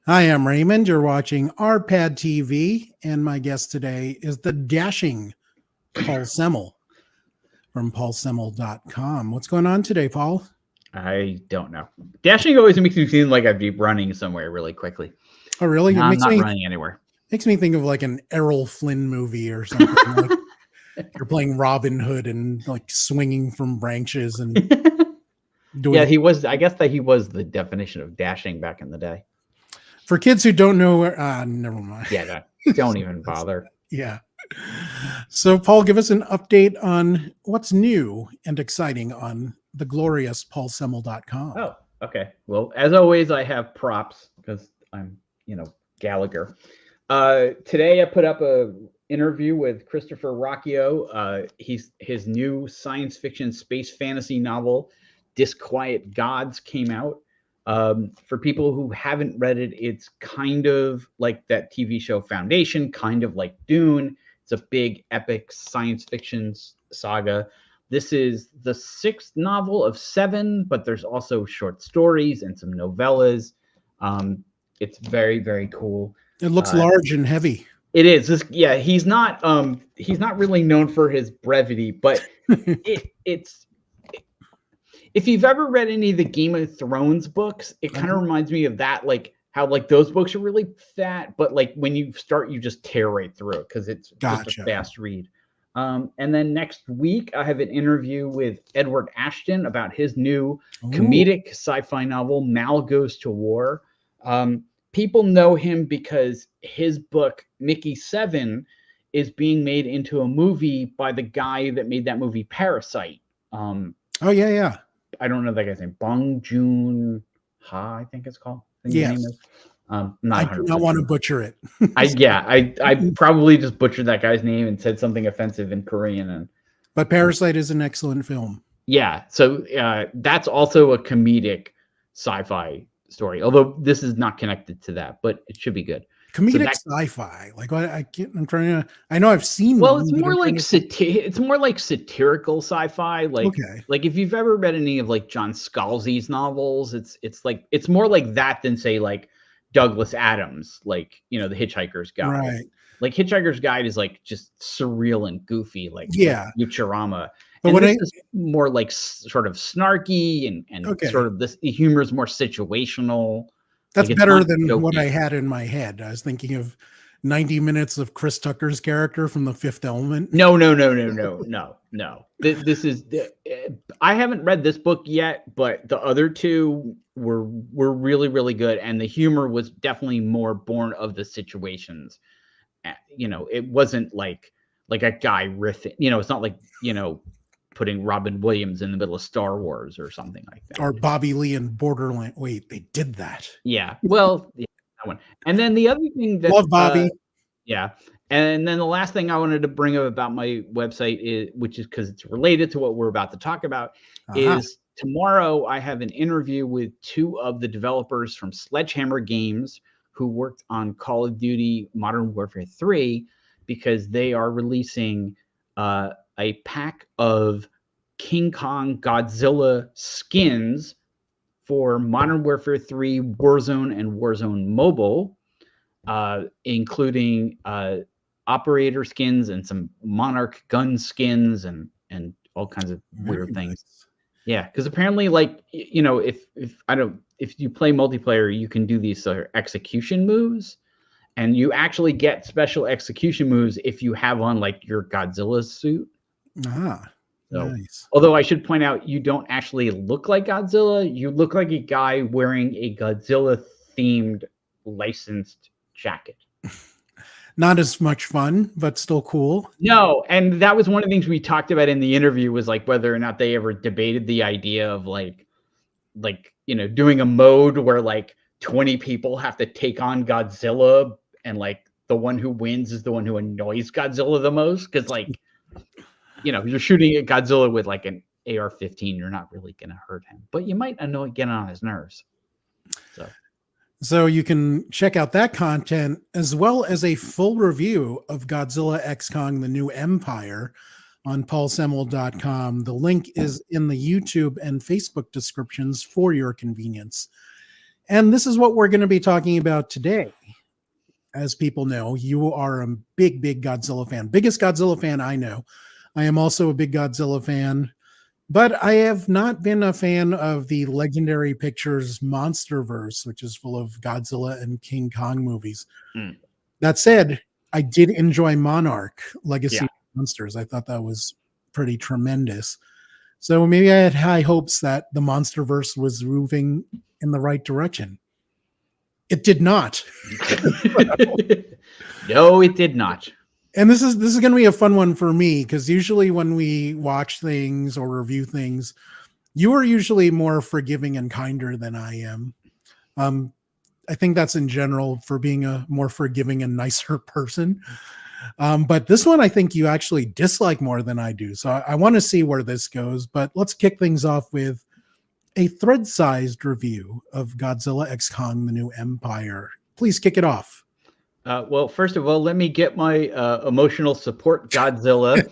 Hi, I'm Raymond. You're watching RPadTV, and my guest today is the dashing Paul Semel from paulsemel.com. What's going on today, Paul? I don't know. Dashing always makes me feel like I'd be running somewhere really quickly. Oh, really? No, I'm not running anywhere. Makes me think of like an Errol Flynn movie or something. Like you're playing Robin Hood and like swinging from branches and doing. Yeah, he was. I guess that he was the definition of dashing back in the day. For kids who don't know, never mind. Yeah, don't even bother. Yeah. So, Paul, give us an update on what's new and exciting on the glorious paulsemel.com. Oh, okay. Well, as always, I have props because I'm, Gallagher. Today I put up a interview with Christopher Rocchio. His new science fiction space fantasy novel, Disquiet Gods, came out. For people who haven't read it, it's kind of like that TV show Foundation, kind of like Dune. It's a big epic science fiction saga. This is the 6th novel of 7, but there's also short stories and some novellas. It's very, very cool. It looks large and heavy. It is. He's not really known for his brevity, but it's if you've ever read any of the Game of Thrones books, it kind of reminds me of that, like how like those books are really fat, but like when you start, you just tear right through it because it's just a fast read. And then next week, I have an interview with Edward Ashton about his new comedic sci-fi novel, Mal Goes to War. People know him because his book, Mickey 7, is being made into a movie by the guy that made that movie Parasite. Yeah. I don't know that guy's name. Bong Joon-ha, I think it's called. Yes. I do not want to butcher it. I probably just butchered that guy's name and said something offensive in Korean. But Parasite is an excellent film. Yeah, so that's also a comedic sci-fi story. Although this is not connected to that, but it should be good. Comedic sci-fi, like I know I've seen. Well, it's more like it's more like satirical sci-fi. Like if you've ever read any of like John Scalzi's novels, it's more like that than say like Douglas Adams, like The Hitchhiker's Guide. Right. Like Hitchhiker's Guide is like just surreal and goofy, like Futurama. But this is more like sort of snarky and sort of the humor is more situational. That's better than what I had in my head. I was thinking of 90 minutes of Chris Tucker's character from The Fifth Element. No. This is. I haven't read this book yet, but the other two were really, really good, and the humor was definitely more born of the situations. It wasn't like a guy riffing. It's not like putting Robin Williams in the middle of Star Wars or something like that. Or Bobby Lee in Borderland. Wait, they did that. Yeah. Well, that one. And then the other thing that love Bobby. Yeah. And then the last thing I wanted to bring up about my website is, which is because it's related to what we're about to talk about, is tomorrow I have an interview with 2 of the developers from Sledgehammer Games who worked on Call of Duty Modern Warfare 3, because they are releasing a pack of King Kong Godzilla skins for Modern Warfare 3, Warzone, and Warzone Mobile, including operator skins and some Monarch gun skins and all kinds of weird things. Yeah, because apparently, like, if you play multiplayer, you can do these execution moves, and you actually get special execution moves if you have on like your Godzilla suit. Nice. Although I should point out, you don't actually look like Godzilla. You look like a guy wearing a Godzilla-themed licensed jacket. Not as much fun, but still cool. No, and that was one of the things we talked about in the interview, was like whether or not they ever debated the idea of like doing a mode where like 20 people have to take on Godzilla, and like the one who wins is the one who annoys Godzilla the most, because like you're shooting at Godzilla with like an AR-15, you're not really going to hurt him, but you might get on his nerves. So you can check out that content as well as a full review of Godzilla X Kong: The New Empire on paulsemel.com. The link is in the YouTube and Facebook descriptions for your convenience. And this is what we're going to be talking about today. As people know, you are a big, big Godzilla fan. Biggest Godzilla fan I know. I am also a big Godzilla fan, but I have not been a fan of the Legendary Pictures MonsterVerse, which is full of Godzilla and King Kong movies. That said, I did enjoy Monarch, Legacy of Monsters. I thought that was pretty tremendous. So maybe I had high hopes that the MonsterVerse was moving in the right direction. It did not. No, it did not. And this is going to be a fun one for me, because usually when we watch things or review things, you are usually more forgiving and kinder than I am. I think that's in general for being a more forgiving and nicer person. But this one, I think you actually dislike more than I do. So I want to see where this goes. But let's kick things off with a thread-sized review of Godzilla X Kong, the New Empire. Please kick it off. Well, first of all, let me get my emotional support Godzilla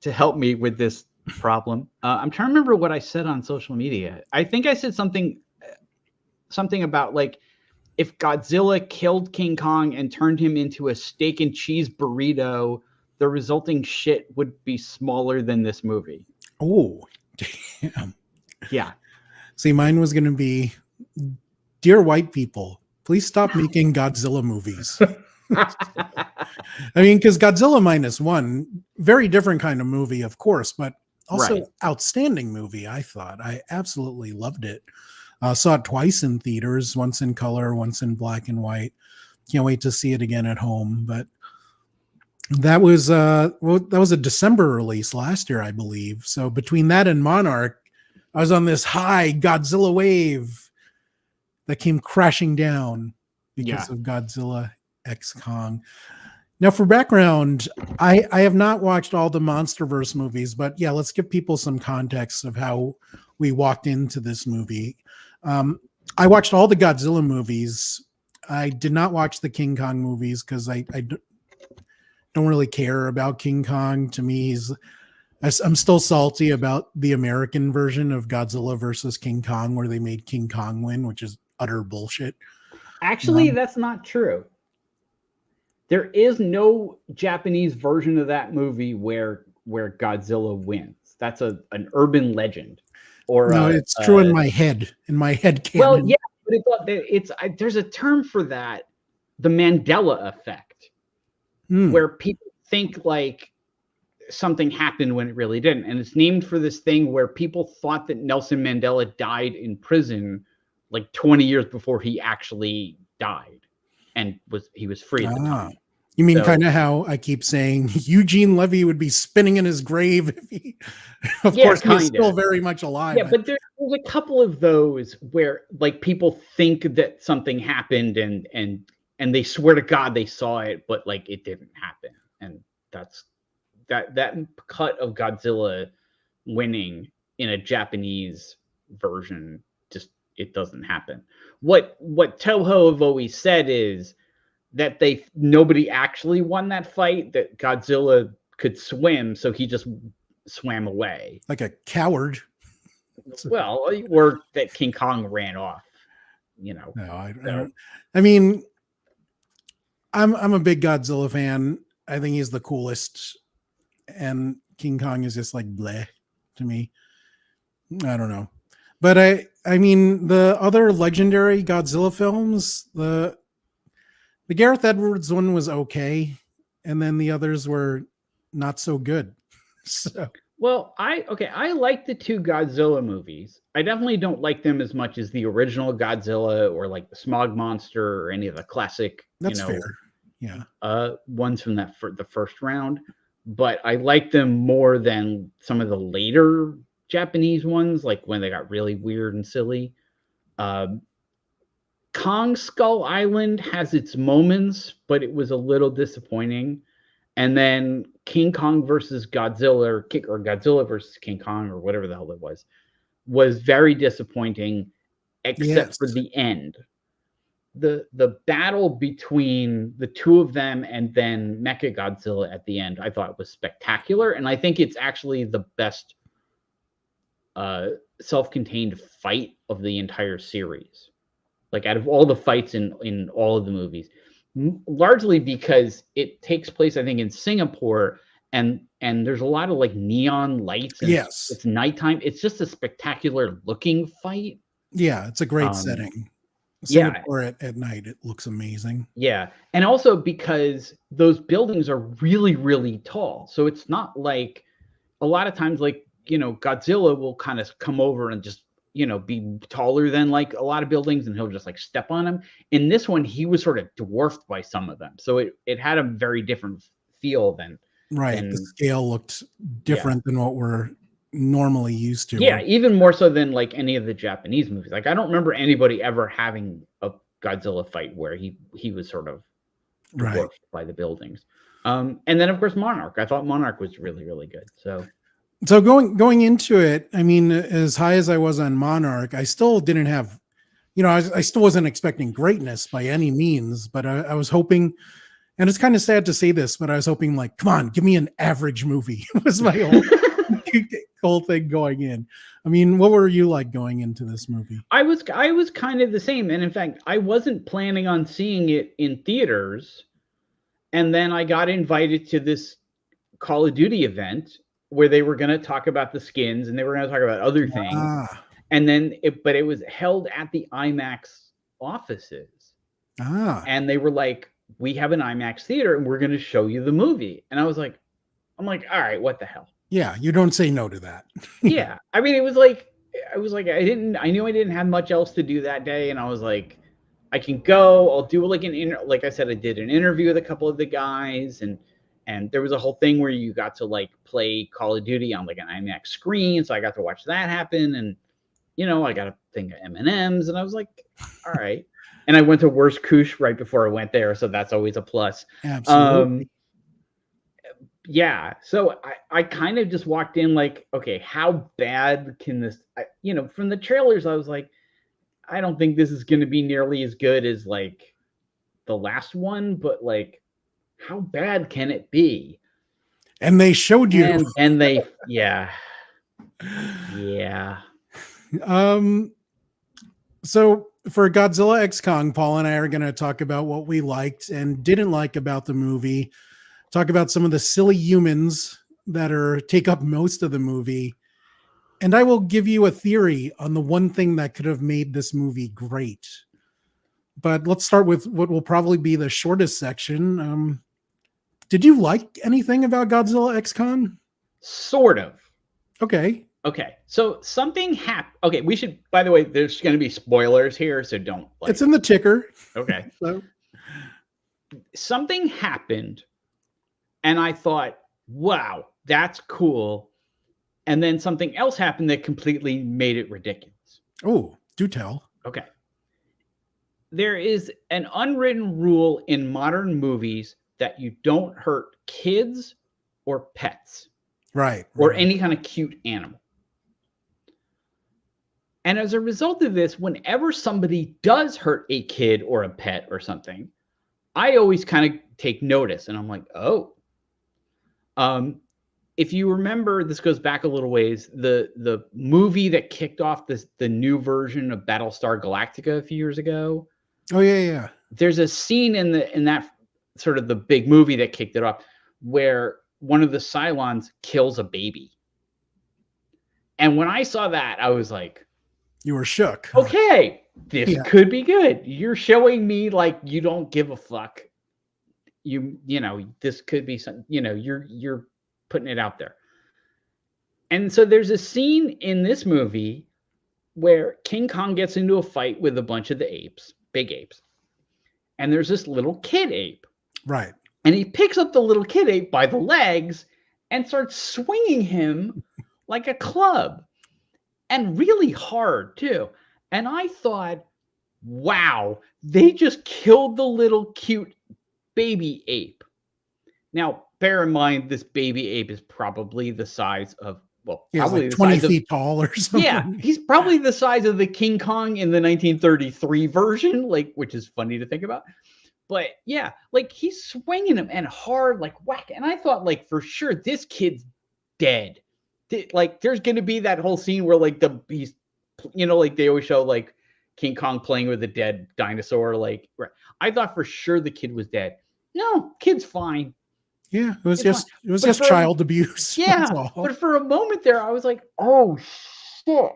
to help me with this problem. I'm trying to remember what I said on social media. I think I said something about like, if Godzilla killed King Kong and turned him into a steak and cheese burrito, the resulting shit would be smaller than this movie. Oh, damn. Yeah. See, mine was going to be, dear white people, please stop making Godzilla movies. I mean, because Godzilla Minus One, very different kind of movie, of course, but also outstanding movie, I thought. I absolutely loved it. Saw it twice in theaters, once in color, once in black and white. Can't wait to see it again at home. But that was a December release last year, I believe. So between that and Monarch, I was on this high Godzilla wave that came crashing down because of Godzilla X Kong. Now, for background, I have not watched all the MonsterVerse movies, but yeah, let's give people some context of how we walked into this movie. I watched all the Godzilla movies. I did not watch the King Kong movies because I don't really care about King Kong. To me, I'm still salty about the American version of Godzilla versus King Kong, where they made King Kong win, which is utter bullshit. Actually, that's not true. There is no Japanese version of that movie where Godzilla wins. That's an urban legend. Or no, it's true in my head. In my head canon. Well, yeah, but there's a term for that, the Mandela effect, where people think like something happened when it really didn't, and it's named for this thing where people thought that Nelson Mandela died in prison like 20 years before he actually died, and he was free at the time. You mean kind of how I keep saying Eugene Levy would be spinning in his grave if he, of course, he's still very much alive. Yeah, but there's a couple of those where like people think that something happened and they swear to God they saw it, but like it didn't happen. And that's that cut of Godzilla winning in a Japanese version, just it doesn't happen. What Toho have always said is that nobody actually won that fight, that Godzilla could swim, so he just swam away. Like a coward. Well, or that King Kong ran off, you know. No, I don't. I mean, I'm a big Godzilla fan. I think he's the coolest. And King Kong is just like bleh to me. I don't know. But I mean, the other legendary Godzilla films, the Gareth Edwards one was okay, and then the others were not so good. So, well, I like the two Godzilla movies. I definitely don't like them as much as the original Godzilla or like the Smog Monster or any of the classic, that's fair. Yeah. Ones from the first round. But I like them more than some of the later Japanese ones, like when they got really weird and silly. Kong Skull Island has its moments, but it was a little disappointing. And then King Kong versus Godzilla, or Godzilla versus King Kong, or whatever the hell it was very disappointing, except for the end. The battle between the two of them and then Mechagodzilla at the end, I thought was spectacular. And I think it's actually the best self-contained fight of the entire series. like out of all the fights in all of the movies, largely because it takes place, I think, in Singapore, and there's a lot of like neon lights, and Yes. it's nighttime. It's just a spectacular looking fight. Yeah, it's a great Um, setting. yeah, Singapore at night, it looks amazing. yeah, and also because those buildings are really, really tall, so it's not like a lot of times, like, you know, Godzilla will kind of come over and just, you know, be taller than like a lot of buildings, and he'll just like step on them. In this one, he was sort of dwarfed by some of them, so it had a very different feel than Right. The scale looked different than what we're normally used to. Yeah, even more so than like any of the Japanese movies. Like I don't remember anybody ever having a Godzilla fight where he was sort of dwarfed by the buildings. And then of course Monarch. I thought Monarch was really, really good. So going into it, I mean, as high as I was on Monarch, I still didn't have, you know, I still wasn't expecting greatness by any means, but I was hoping, and it's kind of sad to say this, but I was hoping like, come on, give me an average movie. Was my whole thing going in. I mean, what were you like going into this movie? I was kind of the same, and in fact, I wasn't planning on seeing it in theaters, and then I got invited to this Call of Duty event where they were going to talk about the skins and they were going to talk about other things. And then but it was held at the IMAX offices. And they were like, we have an IMAX theater and we're going to show you the movie. And I'm like, all right, what the hell? Yeah, you don't say no to that. Yeah. I mean, I knew I didn't have much else to do that day. And I was like, I can go, I'll do like like I said, I did an interview with a couple of the guys, and there was a whole thing where you got to like play Call of Duty on like an IMAX screen. So I got to watch that happen. And, you know, I got a thing of M&Ms, and I was like, all right. And I went to Worst Koosh right before I went there. So that's always a plus. Absolutely. Yeah. So I kind of just walked in like, okay, how bad can this, you know, from the trailers, I was like, I don't think this is going to be nearly as good as like the last one, but like, how bad can it be? And they showed you. And they, yeah. So for Godzilla X Kong, Paul and I are going to talk about what we liked and didn't like about the movie. Talk about some of the silly humans that take up most of the movie. And I will give you a theory on the one thing that could have made this movie great. But let's start with what will probably be the shortest section. Did you like anything about Godzilla X Kong? Sort of. Okay. So something happened. Okay, we should, by the way, there's going to be spoilers here, so don't. Like, it's in the ticker. Okay. So. Something happened, and I thought, wow, that's cool. And then something else happened that completely made it ridiculous. Oh, do tell. Okay. There is an unwritten rule in modern movies that you don't hurt kids or pets. Right. Or any kind of cute animal. And as a result of this, whenever somebody does hurt a kid or a pet or something, I always kind of take notice, and I'm like, oh. If you remember, this goes back a little ways, the movie that kicked off the new version of Battlestar Galactica a few years ago. Oh yeah. There's a scene in that sort of the big movie that kicked it off where one of the Cylons kills a baby. And when I saw that, I was like, you were shook. Okay, this could be good. You're showing me like you don't give a fuck. You know, this could be something, you know, you're putting it out there. And so there's a scene in this movie where King Kong gets into a fight with a bunch of the apes, big apes. And there's this little kid ape. Right. And he picks up the little kid ape by the legs and starts swinging him like a club, and really hard too. And I thought, wow, they just killed the little cute baby ape. Now, bear in mind, this baby ape is probably the size of, well, probably like 20 feet tall or something. Yeah, he's probably the size of the King Kong in the 1933 version, like, which is funny to think about. But yeah, like he's swinging him and hard, like whack. And I thought, like, for sure, this kid's dead. Like, there's going to be that whole scene where, like, he's, you know, like they always show, like, King Kong playing with a dead dinosaur. Like, I thought for sure the kid was dead. No, kid's fine. Yeah, it was It's just child abuse. Yeah, That's all. but for a moment there, I was like, oh shit.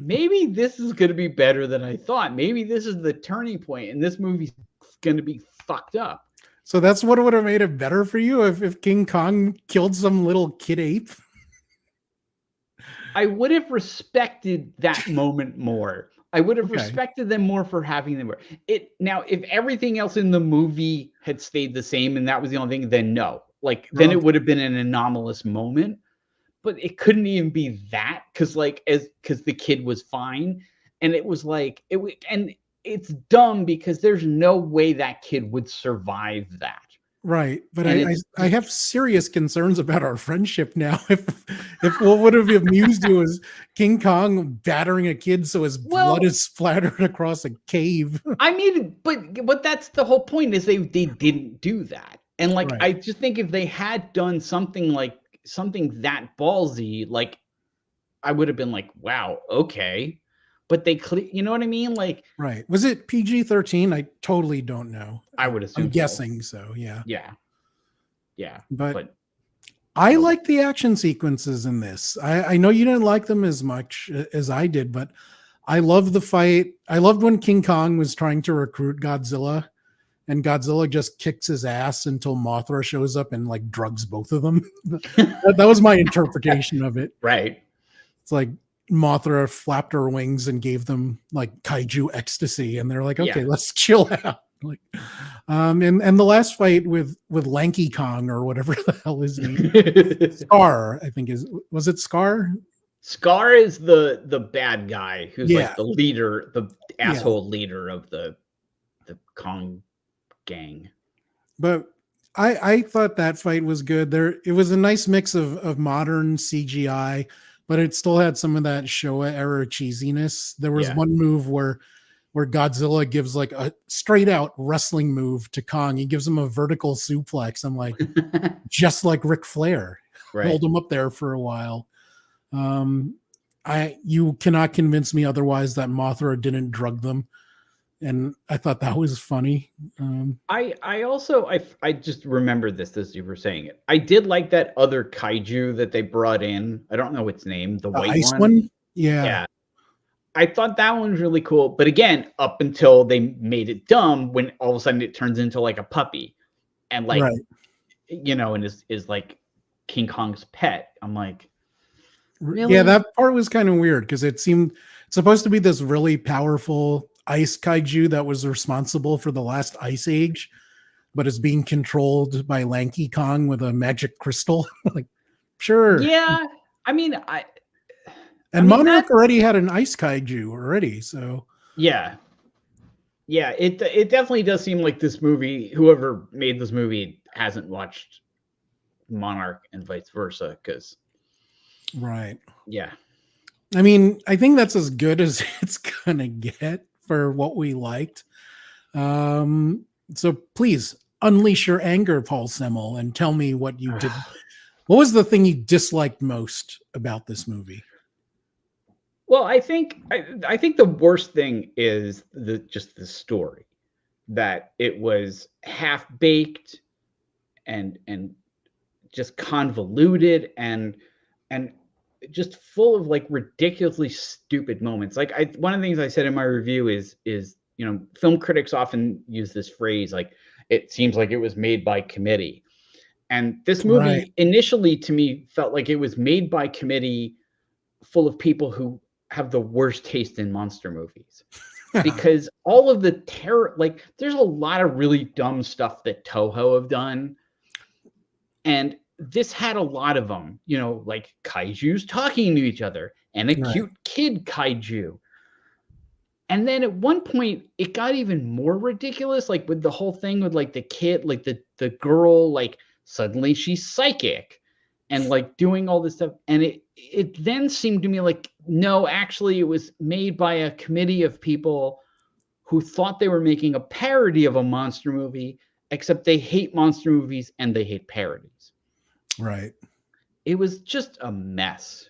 Maybe this is going to be better than I thought. Maybe this is the turning point, and this movie's going to be fucked up. So that's what would have made it better for you if King Kong killed some little kid ape? I would have respected that moment more. I would have respected them more for having them. Now, if everything else in the movie had stayed the same and that was the only thing, then no. Like, then it would have been an anomalous moment. But it couldn't even be that because the kid was fine, and it was like and it's dumb because there's no way that kid would survive that. Right, but I have serious concerns about our friendship now. If what would have amused you is King Kong battering a kid so his blood is splattered across a cave. I mean, but that's the whole point is they didn't do that, and like I just think if they had done something that ballsy, like I would have been like, wow, okay. But you know what I mean? Like, right. Was it PG-13? I totally don't know. I would assume. I'm guessing so, yeah. Yeah. But I like the action sequences in this. I know you didn't like them as much as I did, but I love the fight. I loved when King Kong was trying to recruit Godzilla, and Godzilla just kicks his ass until Mothra shows up and like drugs both of them. That was my interpretation of it. Right. It's like Mothra flapped her wings and gave them like kaiju ecstasy, and they're like, okay, let's chill out. Like, and the last fight with Lanky Kong or whatever the hell his name, Scar, I think was it Scar? Scar is the bad guy who's like the leader, the asshole leader of the Kong gang. But I thought that fight was good. It was a nice mix of modern CGI, but it still had some of that Showa era cheesiness. There was one move where Godzilla gives like a straight out wrestling move to Kong. He gives him a vertical suplex. I'm like, just like Ric Flair. Hold him up there for a while. You cannot convince me otherwise that Mothra didn't drug them. And I thought that was funny. I also just remembered this as you were saying it. I did like that other kaiju that they brought in. I don't know its name. The white ice one? Yeah. I thought that one was really cool. But again, up until they made it dumb, when all of a sudden it turns into like a puppy, and like and is like King Kong's pet. I'm like, really? Yeah, that part was kind of weird because it seemed supposed to be this really powerful ice kaiju that was responsible for the last ice age, but is being controlled by Lanky Kong with a magic crystal. Like, sure. Yeah. I mean, Monarch already had an ice kaiju already, so yeah, it definitely does seem like this movie, whoever made this movie hasn't watched Monarch and vice versa, because I mean, I think that's as good as it's gonna get for what we liked. So please unleash your anger, Paul Semel, and tell me what you did. What was the thing you disliked most about this movie? Well, I think the worst thing is just the story, that it was half-baked and just convoluted and just full of like ridiculously stupid moments. Like one of the things I said in my review is film critics often use this phrase, like, it seems like it was made by committee. And this movie initially to me felt like it was made by committee full of people who have the worst taste in monster movies. Because all of the terror, like, there's a lot of really dumb stuff that Toho have done. And this had a lot of them, like kaijus talking to each other and a cute kid kaiju. And then at one point it got even more ridiculous, like with the whole thing with like the kid, like the girl, like suddenly she's psychic and like doing all this stuff. And it then seemed to me like, no, actually it was made by a committee of people who thought they were making a parody of a monster movie, except they hate monster movies and they hate parodies. Right. It was just a mess.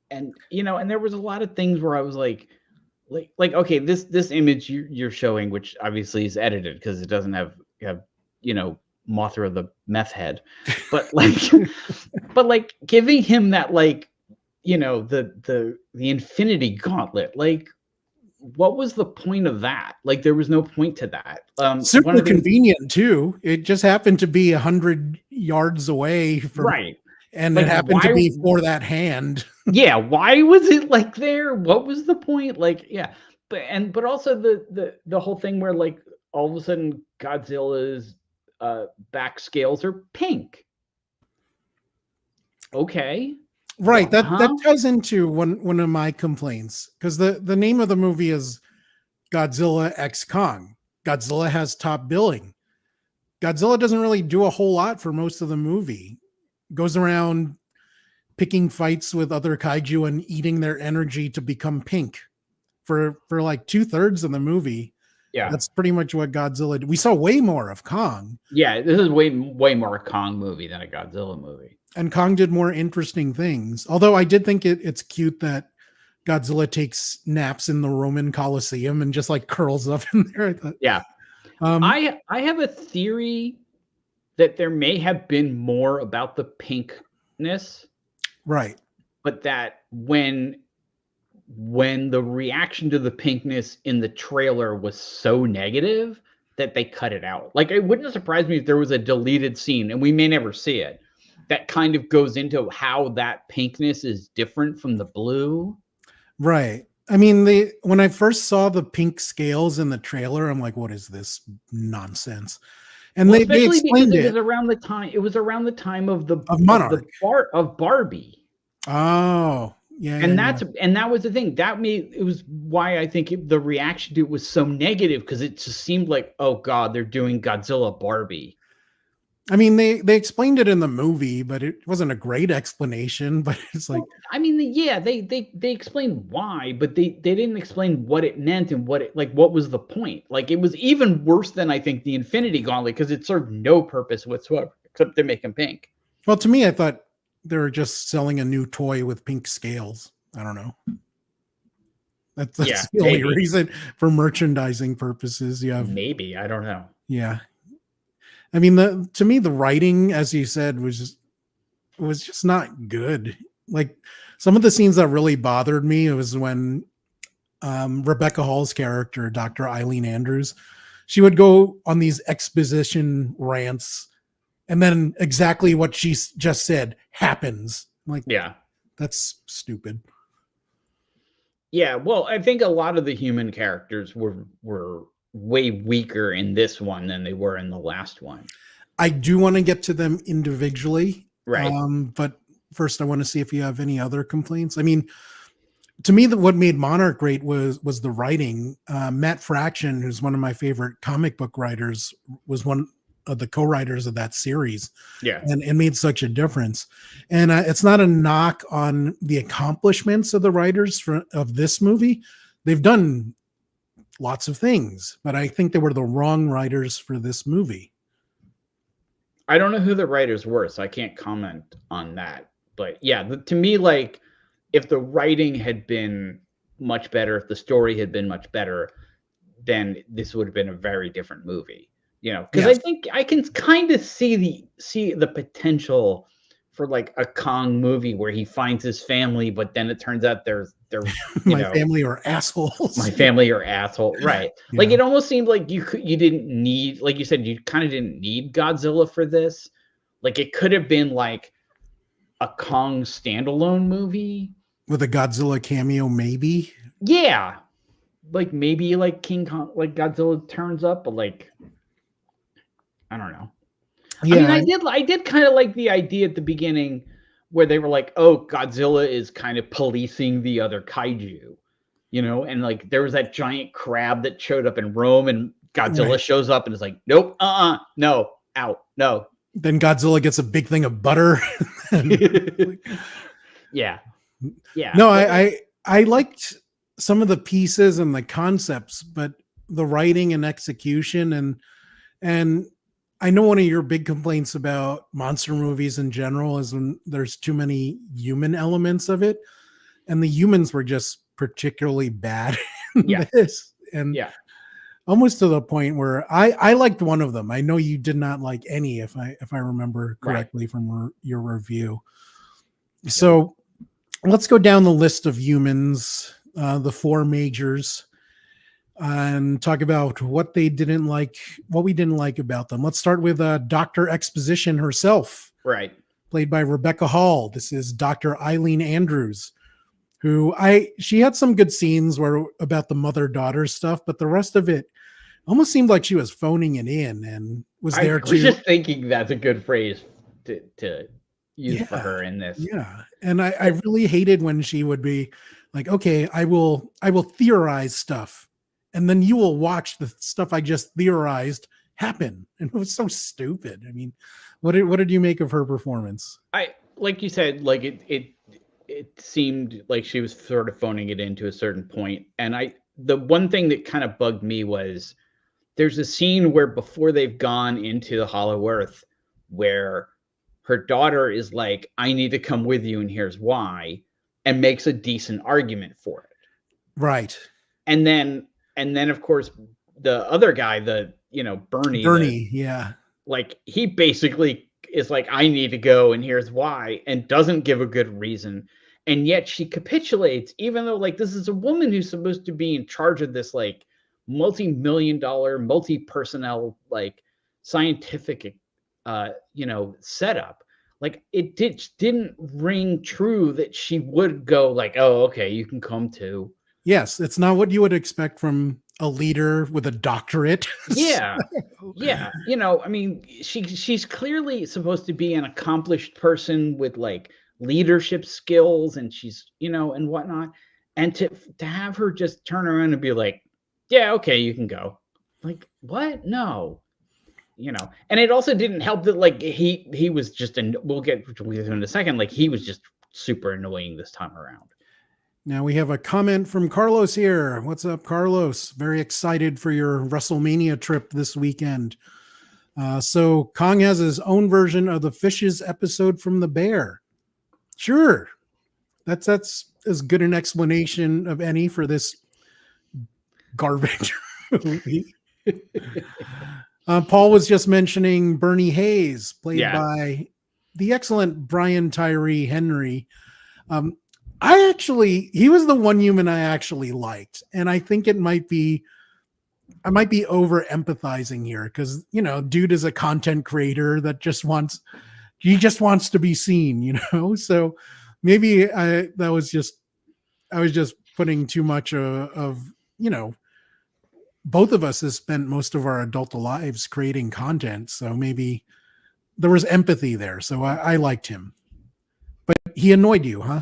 And, and there was a lot of things where I was like, okay, this image you're showing, which obviously is edited because it doesn't have Mothra the meth head, but but giving him that the Infinity Gauntlet, what was the point of that? There was no point to that. Super convenient too. It just happened to be 100 yards away from right. And it happened to be for that hand. Yeah, why was it there? What was the point? Yeah, but also the whole thing where all of a sudden Godzilla's back scales are pink. Okay, right. That ties into one of my complaints, because the name of the movie is Godzilla X Kong. Godzilla has top billing. Godzilla doesn't really do a whole lot for most of the movie. Goes around picking fights with other kaiju and eating their energy to become pink for 2/3 of the movie. Yeah, that's pretty much what Godzilla did. We saw way more of Kong. Yeah, this is way more a Kong movie than a Godzilla movie. And Kong did more interesting things. Although I did think it's cute that Godzilla takes naps in the Roman Colosseum and just curls up in there. I thought, yeah. I have a theory that there may have been more about the pinkness. Right. But that when the reaction to the pinkness in the trailer was so negative that they cut it out. It wouldn't surprise me if there was a deleted scene, and we may never see it, that kind of goes into how that pinkness is different from the blue. Right. I mean, when I first saw the pink scales in the trailer, I'm like, what is this nonsense? And they explained it. It was around the time of Monarch. of Barbie. Oh, yeah. And that was the thing. It was why I think the reaction to it was so negative, because it just seemed like, oh God, they're doing Godzilla Barbie. I mean, they explained it in the movie, but it wasn't a great explanation. But it's they explained why, but they didn't explain what it meant and what was the point. It was even worse than I think the Infinity Gauntlet, because it served no purpose whatsoever except to make him pink. Well, to me, I thought they were just selling a new toy with pink scales. I don't know. That's the only reason, for merchandising purposes. Yeah, maybe, I don't know. Yeah. I mean, to me, the writing, as you said, was just not good. Some of the scenes that really bothered me, it was when Rebecca Hall's character, Dr. Eileen Andrews, she would go on these exposition rants, and then exactly what she just said happens. Yeah, that's stupid. Yeah, well, I think a lot of the human characters were way weaker in this one than they were in the last one. I do want to get to them individually. Right. But first I want to see if you have any other complaints. I mean, to me, what made Monarch great was the writing. Matt Fraction, who's one of my favorite comic book writers, was one of the co-writers of that series. Yeah. And it made such a difference. And it's not a knock on the accomplishments of the writers of this movie. They've done lots of things, but I think they were the wrong writers for this movie. I don't know who the writers were, so I can't comment on that. But yeah, to me, if the writing had been much better, if the story had been much better, then this would have been a very different movie. Because yes. I think I can kind of see the potential for a Kong movie where he finds his family, but then it turns out they're my family are assholes. My family are asshole, right? Yeah. It almost seemed like you didn't need, like you said, you kind of didn't need Godzilla for this. It could have been a Kong standalone movie with a Godzilla cameo, maybe. Yeah, maybe King Kong, Godzilla turns up, but I don't know. Yeah, I mean, I did kind of like the idea at the beginning where they were oh, Godzilla is kind of policing the other kaiju, and there was that giant crab that showed up in Rome, and Godzilla shows up and is nope, no, out, no. Then Godzilla gets a big thing of butter. Yeah. No, I liked some of the pieces and the concepts, but the writing and execution and I know one of your big complaints about monster movies in general is when there's too many human elements of it, and the humans were just particularly bad Yeah. this. And Yeah. almost to the point where I liked one of them. I know you did not like any, if I remember Right. correctly from your review. So let's go down the list of humans, the four majors, and talk about what they didn't like, what we didn't like about them. Let's start with Dr. Exposition herself, Right. played by Rebecca Hall. This is Dr. Eileen Andrews, who she had some good scenes where about the mother-daughter stuff, but the rest of it almost seemed like she was phoning it in and was there I was just thinking that's a good phrase to use for her in this. Yeah. And I really hated when she would be like, okay, I will theorize stuff. And then you will watch the stuff I just theorized happen. And it was so stupid. I mean, what did you make of her performance? Like you said, like it seemed like she was sort of phoning it in to a certain point. And the one thing that kind of bugged me was there's a scene where before they've gone into the Hollow Earth where her daughter is like, I need to come with you, and here's why, and makes a decent argument for it. Right. And then of course the other guy, Bernie, yeah. Like he basically is like, I need to go and here's why, and doesn't give a good reason. And yet she capitulates, even though like this is a woman who's supposed to be in charge of this like multi-million-dollar, multi-personnel, like scientific setup. Like it didn't ring true that she would go like, oh, okay, you can come too. Yes, it's not what you would expect from a leader with a doctorate. Yeah. Yeah. I mean, she's clearly supposed to be an accomplished person with like leadership skills, and she's, and whatnot. And to have her just turn around and be like, yeah, okay, you can go. Like, what? No. And it also didn't help that like he was just, and we'll get to him in a second, like he was just super annoying this time around. Now we have a comment from Carlos here. What's up, Carlos? Very excited for your WrestleMania trip this weekend. So Kong has his own version of the Fishes episode from The Bear. Sure. That's as good an explanation of any for this garbage movie. Paul was just mentioning Bernie Hayes, played by the excellent Brian Tyree Henry. He was the one human I actually liked. And I think I might be over empathizing here because, dude is a content creator that just wants to be seen, so maybe I was just putting too much of, both of us have spent most of our adult lives creating content. So maybe there was empathy there. So I liked him, but he annoyed you, huh?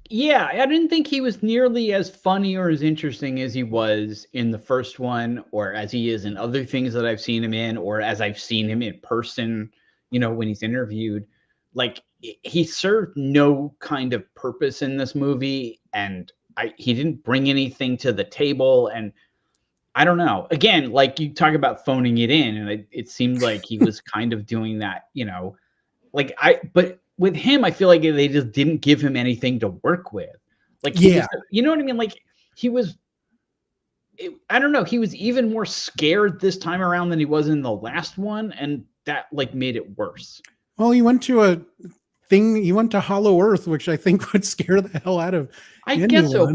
Yeah, I didn't think he was nearly as funny or as interesting as he was in the first one, or as he is in other things that I've seen him in, or as I've seen him in person, when he's interviewed. Like, he served no kind of purpose in this movie, and he didn't bring anything to the table. And I don't know. Again, like you talk about phoning it in, and it seemed like he was kind of doing that, but with him, I feel like they just didn't give him anything to work with. Like, you know what I mean? Like I don't know. He was even more scared this time around than he was in the last one. And that like made it worse. Well, he went to Hollow Earth, which I think would scare the hell out of anyone. Guess so,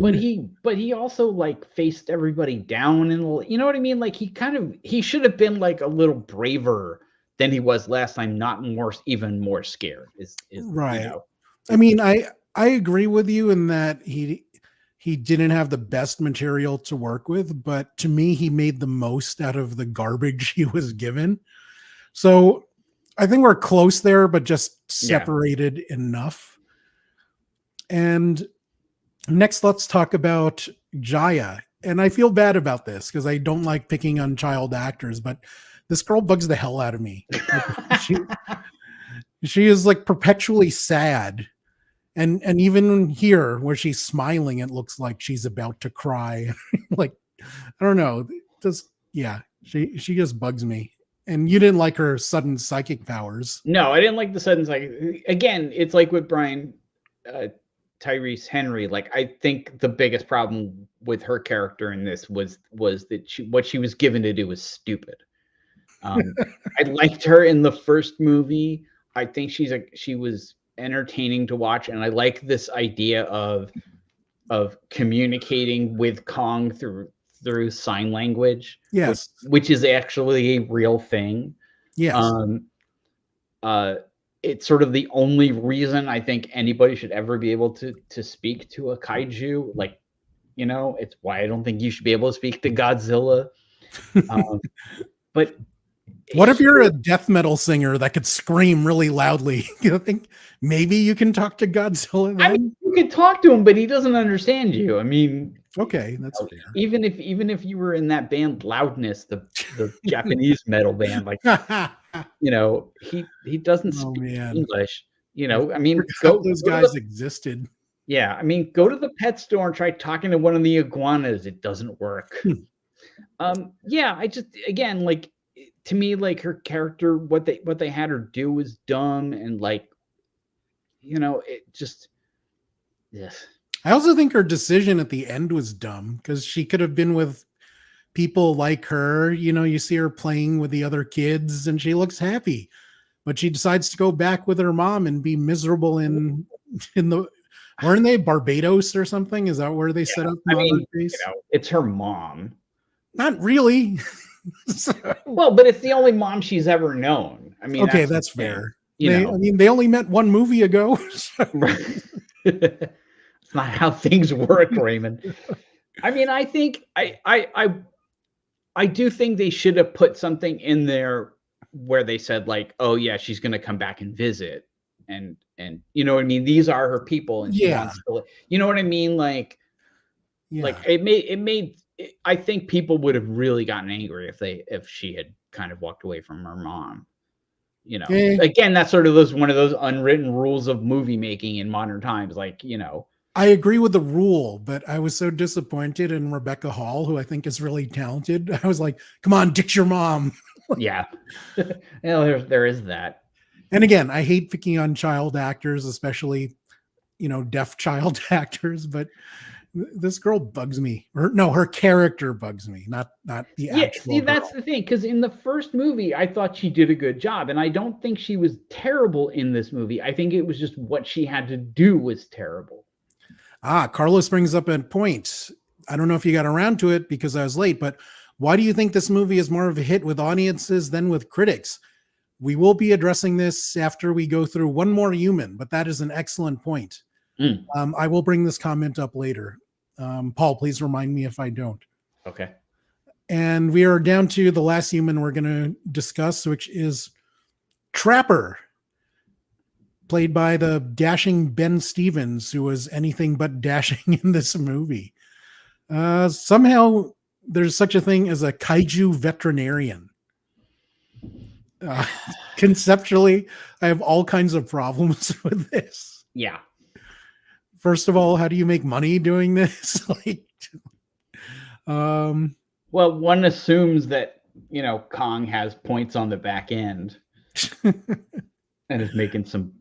but he also like faced everybody down, and you know what I mean? Like he should have been like a little braver than he was last time, not even more scared. Is right. I mean, I agree with you in that he didn't have the best material to work with, but to me, he made the most out of the garbage he was given. So I think we're close there, but just separated enough. And next, let's talk about Jaya. And I feel bad about this because I don't like picking on child actors, but this girl bugs the hell out of me. She is like perpetually sad. And even here where she's smiling, it looks like she's about to cry. Like, I don't know. She just bugs me. And you didn't like her sudden psychic powers. No, I didn't like the sudden psychic. Again, it's like with Brian Tyrese Henry, like I think the biggest problem with her character in this was that what she was given to do was stupid. I liked her in the first movie. I think she was entertaining to watch, and I like this idea of communicating with Kong through sign language, Yes. which is actually a real thing. Yes. It's sort of the only reason I think anybody should ever be able to speak to a kaiju. Like, it's why I don't think you should be able to speak to Godzilla. But what if you're a death metal singer that could scream really loudly? You think maybe you can talk to Godzilla then? I mean, you could talk to him, but he doesn't understand you. I mean, okay, that's fair. Even if you were in that band Loudness, the Japanese metal band, like he doesn't speak English. I mean, those guys existed. Yeah, I mean, go to the pet store and try talking to one of the iguanas. It doesn't work. Yeah, I just, again, like, to me, like, her character, what they had her do was dumb, and like, it just, yes. I also think her decision at the end was dumb, because she could have been with people like her. You see her playing with the other kids and she looks happy, but she decides to go back with her mom and be miserable in the, weren't they Barbados or something? Is that where they set up? I mean, it's her mom. Not really. Well, but it's the only mom she's ever known. I mean, okay, that's fair. I mean, they only met one movie ago. So. It's not how things work, Raymond. I mean, I think I do think they should have put something in there where they said, like, oh yeah, she's going to come back and visit, and you know what I mean? These are her people, and she wants to, you know what I mean? Like, like it made. I think people would have really gotten angry if she had kind of walked away from her mom. Again, that's sort of one of those unwritten rules of movie making in modern times. Like, I agree with the rule, but I was so disappointed in Rebecca Hall, who I think is really talented. I was like, come on, ditch your mom. Yeah. There is that. And again, I hate picking on child actors, especially, deaf child actors, but this girl bugs me. Her character bugs me, not the actual see, that's the thing, because in the first movie, I thought she did a good job, and I don't think she was terrible in this movie. I think it was just what she had to do was terrible. Carlos brings up a point. I don't know if you got around to it because I was late, but why do you think this movie is more of a hit with audiences than with critics? We will be addressing this after we go through One More Human, but that is an excellent point. I will bring this comment up later. Paul, please remind me if I don't. Okay. And we are down to the last human we're going to discuss, which is Trapper, played by the dashing Ben Stevens, who was anything but dashing in this movie. Somehow there's such a thing as a kaiju veterinarian. Conceptually, I have all kinds of problems with this. Yeah. First of all, how do you make money doing this? Well, one assumes that, Kong has points on the back end and is making some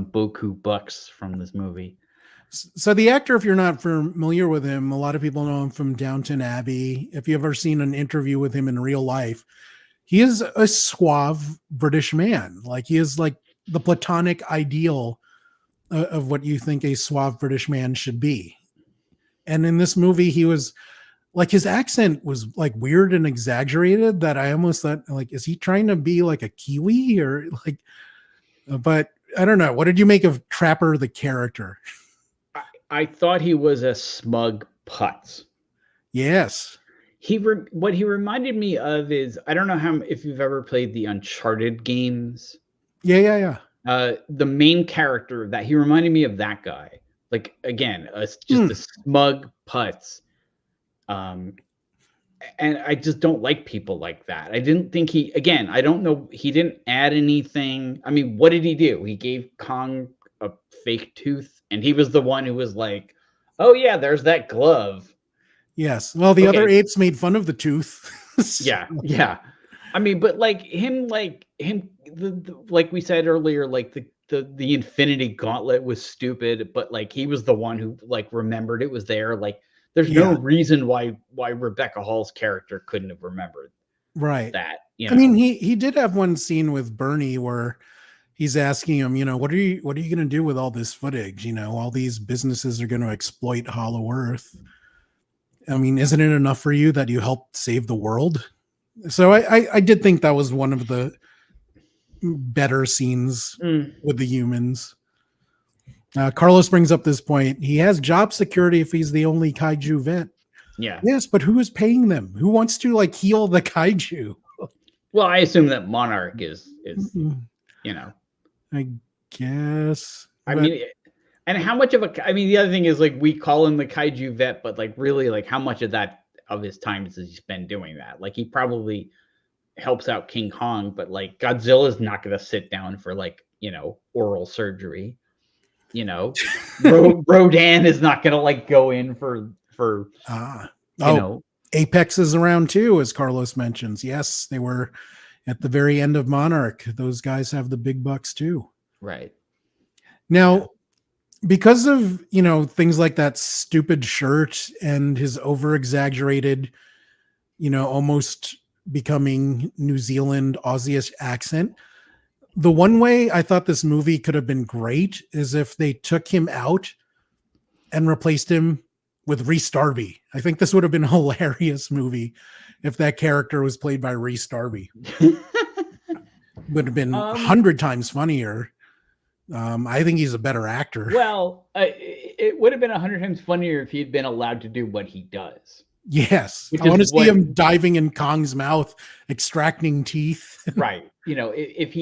buku bucks from this movie. So the actor, if you're not familiar with him, a lot of people know him from Downton Abbey. If you've ever seen an interview with him in real life, he is a suave British man. Like, he is like the platonic ideal of what you think a suave British man should be. And in this movie, he was like, his accent was like weird and exaggerated that I almost thought, like, is he trying to be like a Kiwi or like, but I don't know. What did you make of Trapper, the character? I thought he was a smug putz. Yes. What he reminded me of is, I don't know if you've ever played the Uncharted games. Yeah. The main character that he reminded me of, that guy. Like, again, just a smug putz. And I just don't like people like that. I didn't think I don't know. He didn't add anything. I mean, what did he do? He gave Kong a fake tooth, and he was the one who was like, oh yeah, there's that glove. Yes. Well, the other apes made fun of the tooth. Yeah. I mean, but like him, like we said earlier, like the Infinity Gauntlet was stupid, but like he was the one who like remembered it was there. Like there's no reason why Rebecca Hall's character couldn't have remembered Right. that. I mean, he did have one scene with Bernie where he's asking him, what are you going to do with all this footage? All these businesses are going to exploit Hollow Earth. I mean, isn't it enough for you that you helped save the world? So I did think that was one of the better scenes with the humans. Carlos brings up this point. He has job security if he's the only kaiju vet. Yeah. Yes, but who is paying them? Who wants to like heal the kaiju? Well, I assume that Monarch is I guess. I mean, and how much of a, I mean, the other thing is like we call him the kaiju vet, but like really, like how much of his time does he spend doing that? Like he probably helps out King Kong, but like Godzilla's not going to sit down for like, oral surgery. Rodan is not going to like go in for Apex is around too, as Carlos mentions. Yes, they were at the very end of Monarch. Those guys have the big bucks too. Right. Now, because of, things like that stupid shirt and his over exaggerated, almost becoming New Zealand Aussie-ish accent, the one way I thought this movie could have been great is if they took him out and replaced him with Rhys Darby. I think this would have been a hilarious movie if that character was played by Rhys Darby. Would have been 100 times funnier. I think he's a better actor. Well, it would have been 100 times funnier if he'd been allowed to do what he does. Yes. I want to see him diving in Kong's mouth, extracting teeth. Right. If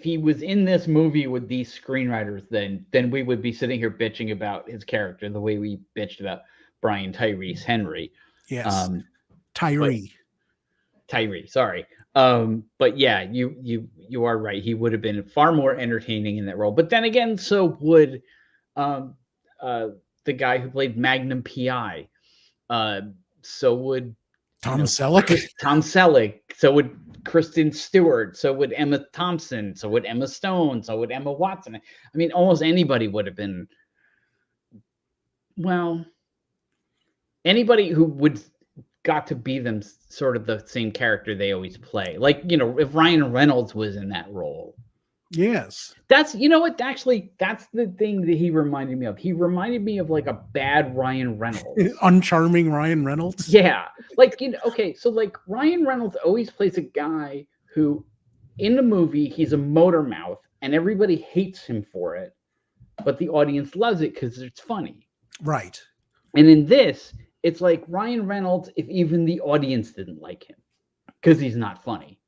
he was in this movie with these screenwriters, then we would be sitting here bitching about his character the way we bitched about Brian Tyrese Henry. Yes. Tyree, sorry. But yeah, you are right. He would have been far more entertaining in that role. But then again, so would the guy who played Magnum PI. So would Tom Selleck. Tom Selleck. So would Kristen Stewart. So would Emma Thompson. So would Emma Stone. So would Emma Watson. I mean, almost anybody would have been. Well, anybody who would got to be them sort of the same character they always play. Like, if Ryan Reynolds was in that role. Yes. That's, what, actually, that's the thing that he reminded me of. He reminded me of like a bad Ryan Reynolds. Uncharming Ryan Reynolds? Yeah. Like, okay, so like Ryan Reynolds always plays a guy who, in the movie, he's a motor mouth and everybody hates him for it, but the audience loves it because it's funny. Right. And in this, it's like Ryan Reynolds if even the audience didn't like him because he's not funny.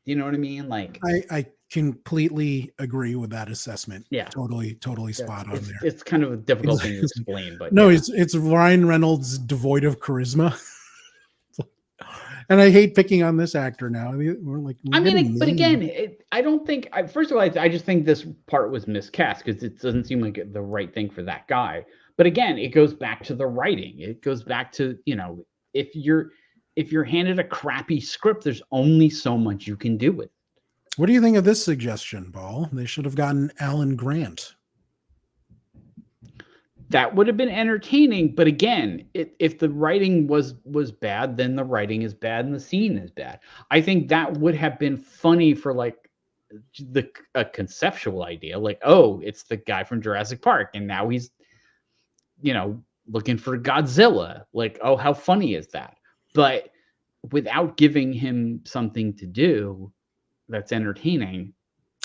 You know what I mean? Like I completely agree with that assessment. Yeah. Totally spot on there. It's kind of a difficult thing to explain, but no, it's Ryan Reynolds devoid of charisma. And I hate picking on this actor now. But again, I don't think. First of all, I just think this part was miscast because it doesn't seem like the right thing for that guy. But again, it goes back to the writing. It goes back to if you're handed a crappy script, there's only so much you can do with it. What do you think of this suggestion, Paul? They should have gotten Alan Grant. That would have been entertaining, but again, if the writing was bad, then the writing is bad and the scene is bad. I think that would have been funny for like a conceptual idea, like, oh, it's the guy from Jurassic Park, and now he's, looking for Godzilla. Like, oh, how funny is that? But without giving him something to do that's entertaining.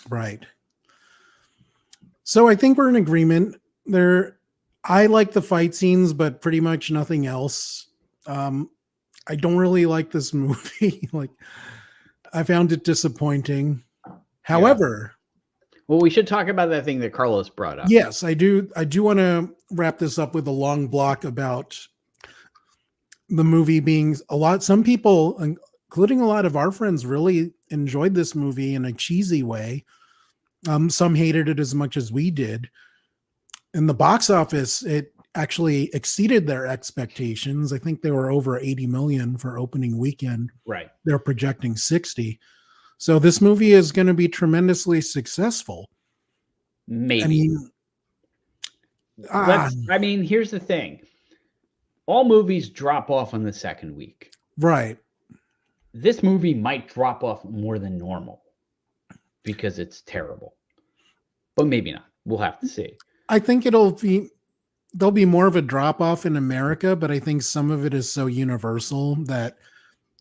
Right. So I think we're in agreement there. I like the fight scenes, but pretty much nothing else. I don't really like this movie. Like, I found it disappointing. However, Well, we should talk about that thing that Carlos brought up. Yes, I do. I do want to wrap this up with a long block about the movie being some people, including a lot of our friends, really enjoyed this movie in a cheesy way. Some hated it as much as we did. In the box office, it actually exceeded their expectations. I think they were over 80 million for opening weekend. Right. They're projecting 60. So this movie is going to be tremendously successful. Maybe. I mean, here's the thing. All movies drop off on the second week. Right. This movie might drop off more than normal because it's terrible. But maybe not. We'll have to see. I think there'll be more of a drop off in America, but I think some of it is so universal that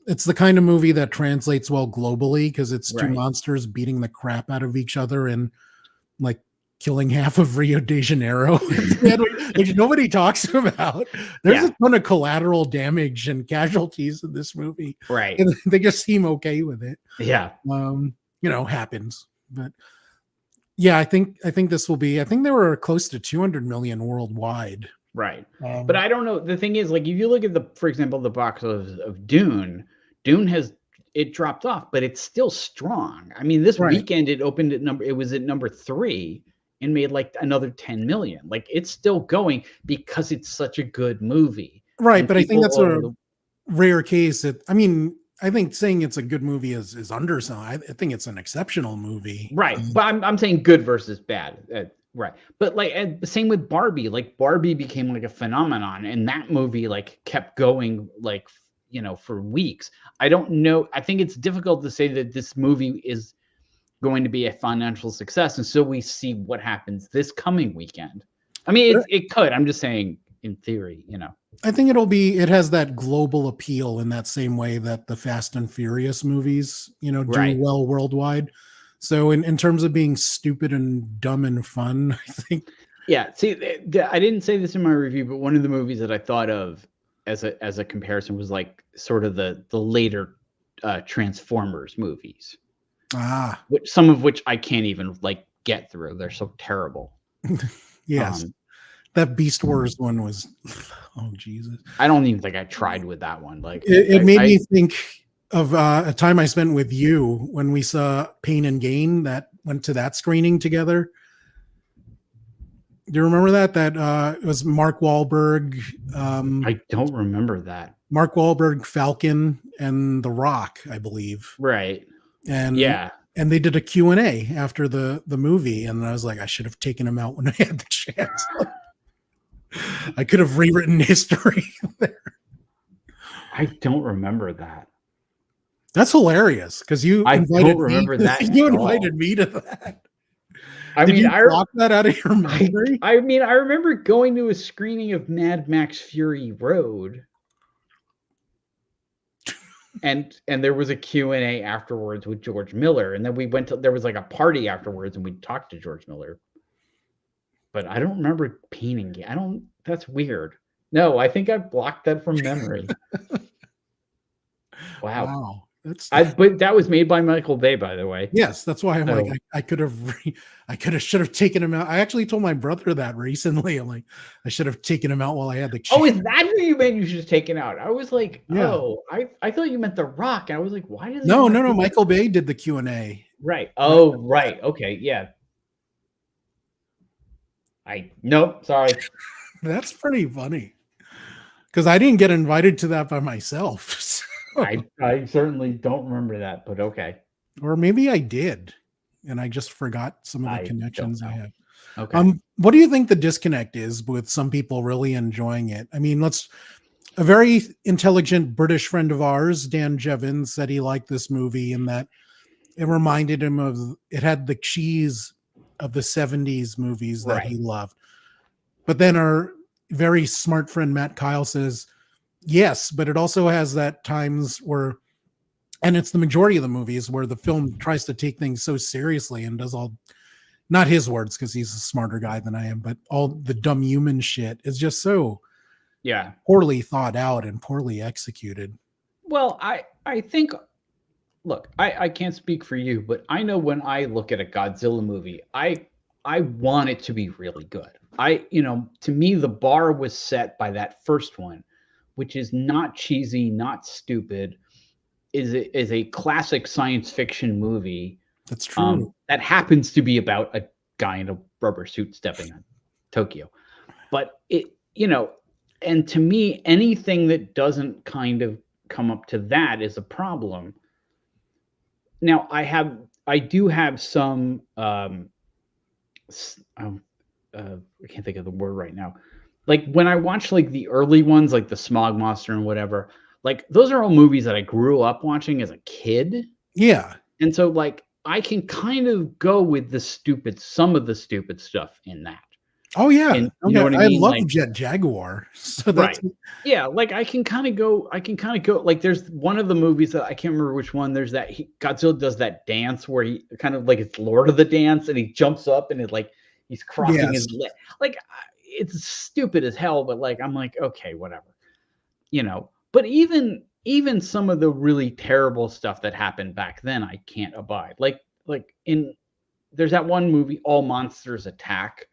it's the kind of movie that translates well globally because it's two monsters beating the crap out of each other and like killing half of Rio de Janeiro, which nobody talks about. There's a ton of collateral damage and casualties in this movie. Right. And they just seem okay with it. Yeah. Happens. But yeah, I think this will be, I think they were close to 200 million worldwide. Right. But I don't know. The thing is, like, if you look at for example, the box of Dune it dropped off, but it's still strong. I mean, this weekend it was at number 3 and made like another 10 million. Like, it's still going because it's such a good movie. Right. But I think that's a rare case. I think saying it's a good movie is underselling. I think it's an exceptional movie. Right. But I'm saying good versus bad. Right. But like, the same with Barbie. Like, Barbie became like a phenomenon, and that movie like kept going like, for weeks. I don't know. I think it's difficult to say that this movie is going to be a financial success until we see what happens this coming weekend. I mean, it could. I'm just saying in theory, I think it has that global appeal in that same way that the Fast and Furious movies, do well worldwide. So in terms of being stupid and dumb and fun, I think. Yeah. See, I didn't say this in my review, but one of the movies that I thought of as a comparison was like sort of the later Transformers movies. Some of which I can't even like get through. They're so terrible. Yes. That Beast Wars one was, oh Jesus! I don't even think I tried with that one. Like, it made me think of a time I spent with you when we saw Pain and Gain that went to that screening together. Do you remember that? It was Mark Wahlberg. I don't remember that. Mark Wahlberg, Falcon, and The Rock, I believe. Right. And and they did a Q&A after the movie, and I was like, I should have taken him out when I had the chance. I could have rewritten history there. I don't remember that. That's hilarious because you invited me to that. Did you block that out of your memory? I remember going to a screening of Mad Max Fury Road. And there was a Q&A afterwards with George Miller. And then there was like a party afterwards and we talked to George Miller. But I don't remember Pain and Gain. That's weird. No, I think I blocked that from memory. Wow. But that was made by Michael Bay, by the way. Yes, that's why I'm like, I should have taken him out. I actually told my brother that recently. I'm like, I should have taken him out while I had the chance. Oh, is that what you meant? You should have taken out. I was like, I thought you meant The Rock. And I was like, why does No. Michael Bay did the Q&A. Right. Oh, right. Okay. Yeah. Nope. Sorry. That's pretty funny. Because I didn't get invited to that by myself. So. I certainly don't remember that, but okay. Or maybe I did, and I just forgot some of the connections I had. Okay. What do you think the disconnect is with some people really enjoying it? I mean, a very intelligent British friend of ours, Dan Jevons, said he liked this movie and that it reminded him it had the cheese of the 70s movies that he loved. But then our very smart friend Matt Kyle says, yes, but it also has that times where, and it's the majority of the movies where the film tries to take things so seriously and does not his words because he's a smarter guy than I am, but all the dumb human shit is just so poorly thought out and poorly executed. Well, I think, look, I can't speak for you, but I know when I look at a Godzilla movie, I want it to be really good. To me, the bar was set by that first one, which is not cheesy, not stupid, is a classic science fiction movie. That's true. That happens to be about a guy in a rubber suit stepping on Tokyo. But and to me, anything that doesn't kind of come up to that is a problem. Now, I do have some I can't think of the word right now. Like when I watch like the early ones, like the Smog Monster and whatever, like those are all movies that I grew up watching as a kid. Yeah. And so like I can kind of go with some of the stupid stuff in that. Oh yeah. And you know Okay. what I I mean? love Like, Jet Jaguar. So right. that's Yeah, like I can kind of go like there's one of the movies that I can't remember which one. There's that Godzilla does that dance where he kind of like it's Lord of the Dance and he jumps up and it like he's crossing yes. his leg. Like it's stupid as hell, but like I'm like, okay, whatever. You know. But even some of the really terrible stuff that happened back then I can't abide. Like in there's that one movie, All Monsters Attack,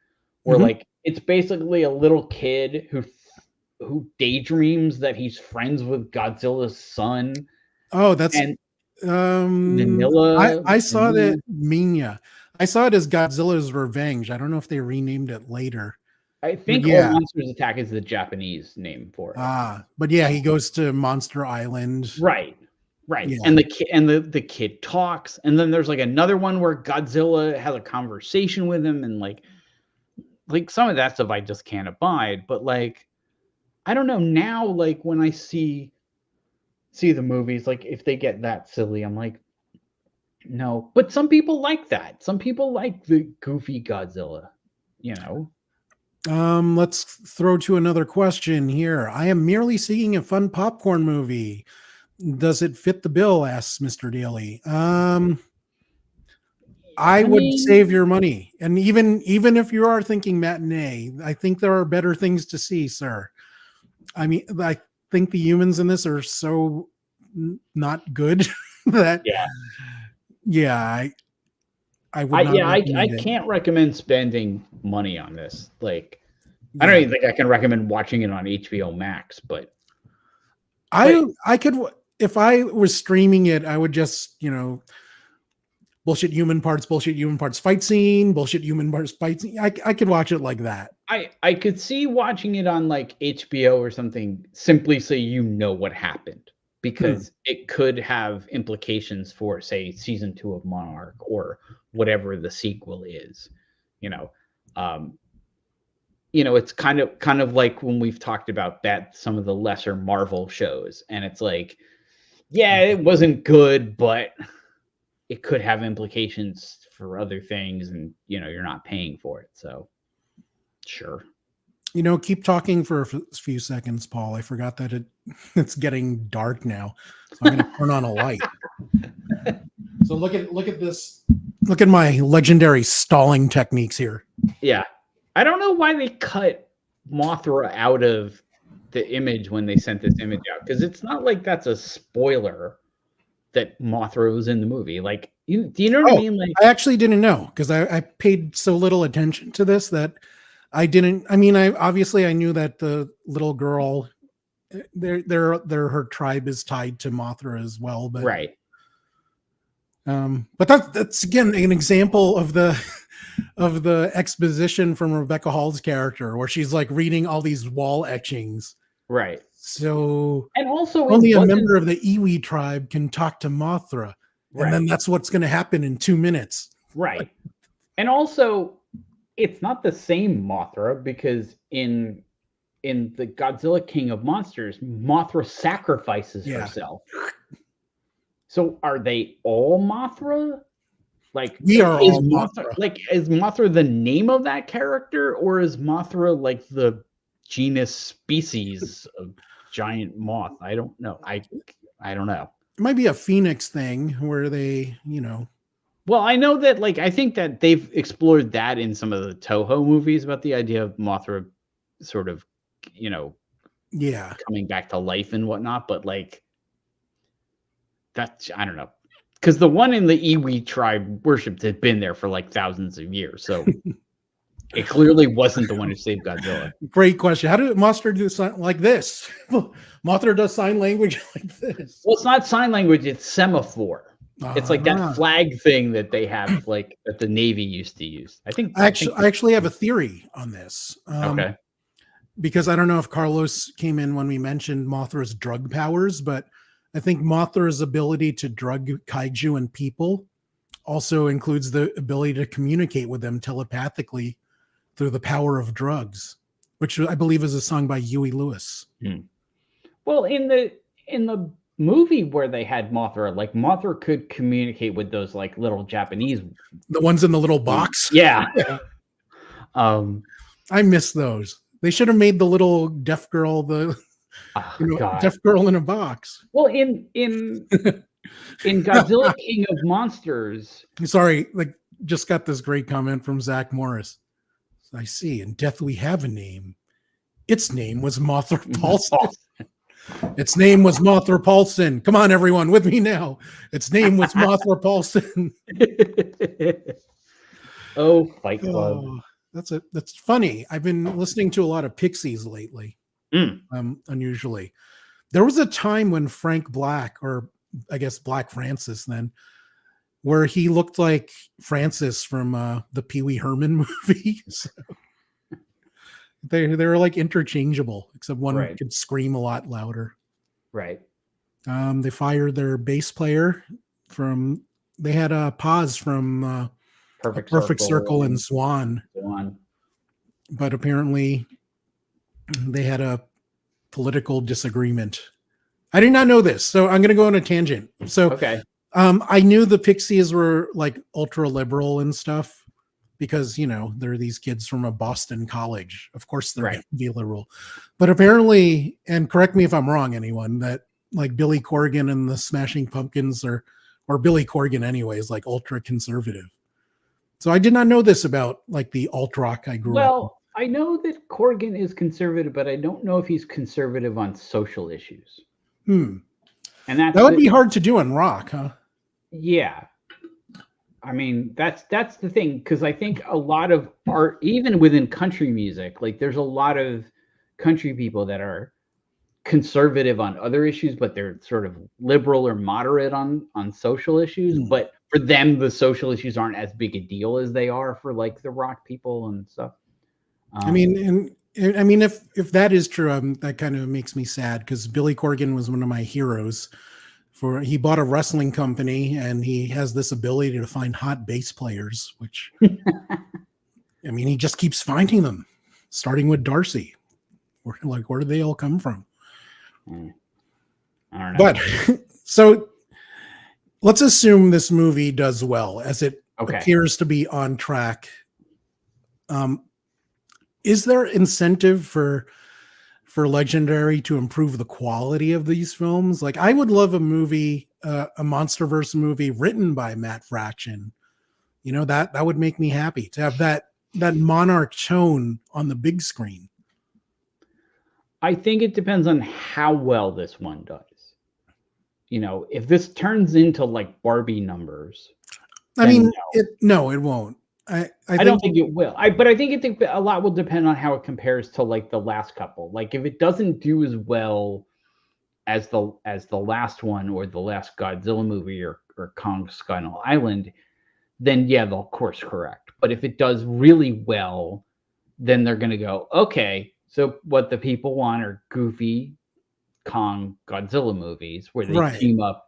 where Mhm. like it's basically a little kid who daydreams that he's friends with Godzilla's son Oh, that's and um Manila. I saw Manila. that Minya. I saw it as Godzilla's Revenge. I don't know if they renamed it later. I But think All yeah. Monsters Attack is the Japanese name for it. But yeah, he goes to Monster Island. Right. Right. Yeah. And the kid and the kid talks. And then there's like another one where Godzilla has a conversation with him and like some of that stuff I just can't abide. But like I don't know now, like when I see the movies, like if they get that silly, I'm like, no. But some people like that. Some people like the goofy Godzilla, you know. Let's throw to another question here. I am merely seeking a fun popcorn movie. Does it fit the bill? Asks Mr. Daly. I I would save mean, your money. And even if you are thinking matinee, I think there are better things to see, sir. I mean, I think the humans in this are so not good that yeah. yeah, I would not I recommend it. can't recommend spending money on this. Like I don't Yeah. even think I can recommend watching it on HBO Max, but I could if I was streaming it, I would just, bullshit human parts fight scene, bullshit human parts fight scene. I could watch it like that. I could see watching it on like HBO or something simply so you know what happened Hmm. because it could have implications for say season 2 of Monarch or whatever the sequel is, you know. Um, it's kind of like when we've talked about that some of the lesser Marvel shows and it's like yeah, it wasn't good, but it could have implications for other things and you're not paying for it. So, sure. Keep talking for a few seconds, Paul. I forgot that it's getting dark now, so I'm going to turn on a light. So look at this. Look at my legendary stalling techniques here. Yeah. I don't know why they cut Mothra out of the image when they sent this image out because it's not like that's a spoiler that Mothra was in the movie. Like, do you know what I mean? Like, I actually didn't know because I paid so little attention to this that I didn't. I mean, I knew that the little girl, her tribe is tied to Mothra as well, but right. But that's again an example of the exposition from Rebecca Hall's character, where she's like reading all these wall etchings. Right. So And also, only it a wasn't member of the Iwi tribe can talk to Mothra, and then right. that's what's going to happen in 2 minutes. Right. And also, it's not the same Mothra because in the Godzilla King of Monsters, Mothra sacrifices herself. So are they all Mothra? Like We are is all Mothra. Is Mothra the name of that character, or is Mothra like the genus species of giant moth? I don't know. I don't know. It might be a Phoenix thing where they, Well, I know that I think that they've explored that in some of the Toho movies about the idea of Mothra sort of, yeah, coming back to life and whatnot, but that's I don't know. Because the one in the Iwi tribe worshipped had been there for thousands of years. So it clearly wasn't the one who saved Godzilla. Great question. How did Mothra do something like this? Mothra does sign language like this. Well, it's not sign language, it's semaphore. It's like that flag thing that they have, that the Navy used to use. I actually have a theory on this. Okay. Because I don't know if Carlos came in when we mentioned Mothra's drug powers, but I think Mothra's ability to drug kaiju and people also includes the ability to communicate with them telepathically through the power of drugs, which I believe is a song by Huey Lewis. Well, in the movie where they had Mothra, like Mothra could communicate with those like little Japanese, the ones in the little box. Yeah. I miss those. They should have made the little deaf girl deaf girl in a box. Well, in Godzilla King of Monsters. Sorry, like just got this great comment from Zach Morris. I see. In Death We Have a Name. Its name was Mothra Paulson. Its name was Mothra Paulson. Come on, everyone, with me now. Its name was Mothra Paulson. Oh, Fight Club. Oh, that's funny. I've been listening to a lot of Pixies lately. Unusually. There was a time when Frank Black, or I guess Black Francis then, where he looked like Francis from the Pee Wee Herman movie. So they were like interchangeable, except one could scream a lot louder. Right. They fired their bass player from. They had a pause from Perfect Circle and Swan. But apparently, they had a political disagreement. I did not know this, so I'm going to go on a tangent. So, I knew the Pixies were like ultra liberal and stuff because, they're these kids from a Boston college. Of course, they're going to be liberal. But apparently, and correct me if I'm wrong, anyone, that like Billy Corgan and the Smashing Pumpkins or Billy Corgan anyway is like ultra conservative. So I did not know this about like the alt rock I grew up. Well, I know that Corgan is conservative, but I don't know if he's conservative on social issues. And that would be hard to do in rock, huh? Yeah. I mean, that's the thing, because I think a lot of art, even within country music, like there's a lot of country people that are conservative on other issues, but they're sort of liberal or moderate on social issues. But for them, the social issues aren't as big a deal as they are for like the rock people and stuff. I mean, if that is true, that kind of makes me sad because Billy Corgan was one of my heroes. He bought a wrestling company and he has this ability to find hot bass players, which I mean, he just keeps finding them, starting with Darcy. Where did they all come from? I don't know. But so let's assume this movie does well, as it appears to be on track. Is there incentive for Legendary to improve the quality of these films? Like, I would love a movie, a MonsterVerse movie written by Matt Fraction. That would make me happy to have that Monarch tone on the big screen. I think it depends on how well this one does. If this turns into like Barbie numbers, it won't. I don't think it will. But I think a lot will depend on how it compares to like the last couple. Like if it doesn't do as well as the last one or the last Godzilla movie or Kong Skull Island, then yeah, they'll course correct. But if it does really well, then they're going to go, okay, so what the people want are goofy Kong Godzilla movies where they team up.